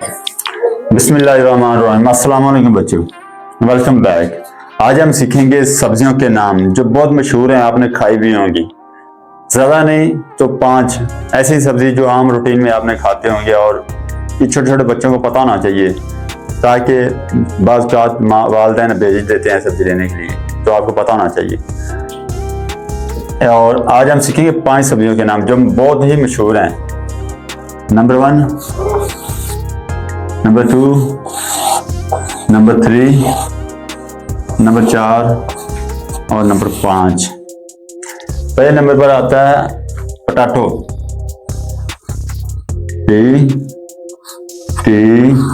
बिस्मिल्लाहिर्रहमानिर्रहीम। अस्सलाम वालेकुम बच्चों, वेलकम बैक। आज हम सीखेंगे सब्जियों के नाम जो बहुत मशहूर हैं, आपने खाई भी होंगी। ज़्यादा नहीं तो 5 ऐसी सब्जी जो आम रूटीन में आपने खाते होंगे और ये छोटे छोटे बच्चों को पता होना चाहिए, ताकि बाज़ औक़ात वालिदैन भेज देते हैं सब्जी लेने के लिए, तो आपको पता होना चाहिए। और आज हम सीखेंगे 5 सब्जियों के नाम जो बहुत ही मशहूर हैं। नंबर 1, नंबर 2, नंबर 3, नंबर 4 और नंबर 5। पहले नंबर पर आता है पोटैटो, P-A-T-O।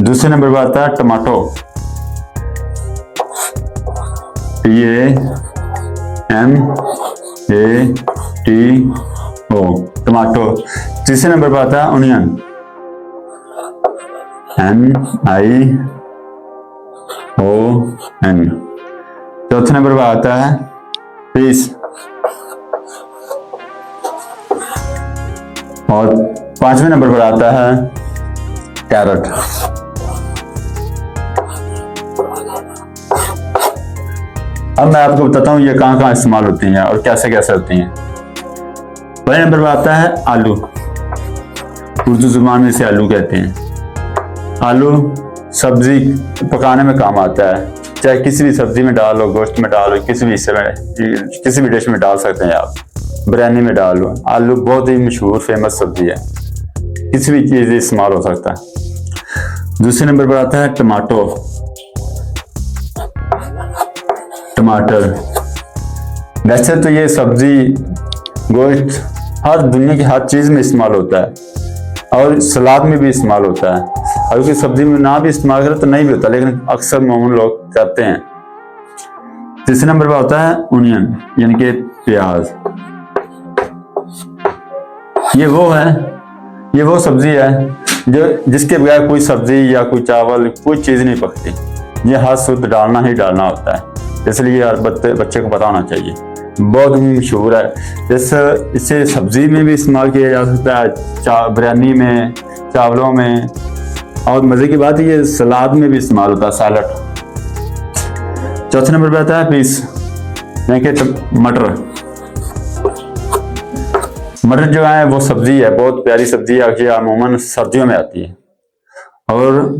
दूसरे नंबर पर आता है टमाटो, T-A-M-A-T-O, टमाटो। तीसरे नंबर पर आता है ऑनियन, N-I-O-N। चौथे नंबर पर आता है पीस और 5वें नंबर पर आता है कैरेट। अब मैं आपको बताता हूँ ये कहाँ कहाँ इस्तेमाल होती हैं और कैसे कैसे होती हैं। पहले नंबर पर आता है आलू, उर्दू जुबान में इसे आलू कहते हैं। आलू सब्जी पकाने में काम आता है, चाहे किसी भी सब्जी में डालो, गोश्त में डालो, किसी भी हिस्से में, किसी भी डिश में डाल सकते हैं आप, बिरयानी में डालो। आलू बहुत ही मशहूर फेमस सब्जी है, किसी भी चीज़ इस्तेमाल हो सकता है। दूसरे नंबर पर आता है टमाटो, टमाटर। वैसे तो ये सब्जी गोश्त हर दुनिया की हर चीज़ में इस्तेमाल होता है और सलाद में भी इस्तेमाल होता है। अगर कोई सब्जी में ना भी इस्तेमाल करे तो नहीं भी होता, लेकिन अक्सर मामून लोग करते हैं। तीसरे नंबर पर होता है ऑनियन, यानी कि प्याज। ये वो सब्जी है जो जिसके बगैर कोई सब्जी या कोई चावल कोई चीज़ नहीं पकती। ये हर शुद्ध डालना ही डालना होता है, इसलिए हर बच्चे को पता होना चाहिए। बहुत ही मशहूर है। जैसे इसे सब्जी में भी इस्तेमाल किया जा सकता है, बिरयानी में, चावलों में, और मज़े की बात ये सलाद में भी इस्तेमाल होता है, सैलड। चौथे नंबर पर आता है पीस, यानी कि मटर। मटर जो है वो सब्जी है, बहुत प्यारी सब्जी है कि अमूमन सर्दियों में आती है। और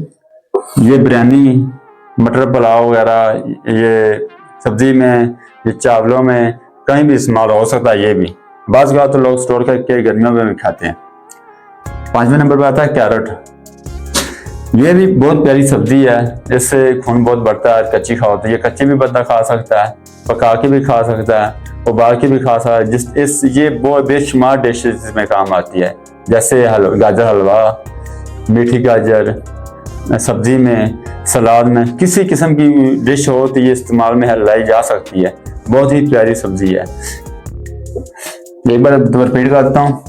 ये बिरयानी, मटर पुलाव वगैरह, ये सब्जी में, ये चावलों में कहीं भी इस्तेमाल हो सकता है। ये भी बाज़ बात तो लोग स्टोर करके गर्मियों में भी खाते हैं। 5वें नंबर पर आता है कैरेट। ये भी बहुत प्यारी सब्जी है, इससे खून बहुत बढ़ता है। कच्ची खाओ तो ये कच्ची भी बंदा खा सकता है, पका के भी खा सकता है, उबाल के भी खा सकता है। ये बहुत बेशुमार डिशेज में काम आती है, जैसे गाजर हलवा, मीठी गाजर, सब्जी में, सलाद में, किसी किस्म की डिश हो तो ये इस्तेमाल में लाई जा सकती है। बहुत ही प्यारी सब्जी है। एक बार रिपीट करता हूँ।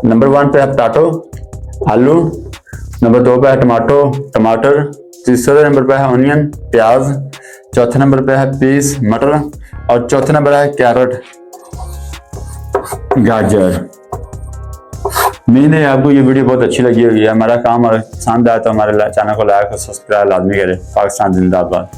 नंबर 1 पे है पोटैटो, आलू। नंबर 2 पे है टमाटर। तीसरे नंबर पे है ऑनियन, प्याज। चौथे नंबर पे है पीस, मटर। और चौथे नंबर है कैरेट, गाजर। उम्मीद है आपको ये वीडियो बहुत अच्छी लगी होगी। हमारा काम और पसंद आया तो हमारे चैनल को लाइक और सब्सक्राइब लाजमी करें। पाकिस्तान जिंदाबाद।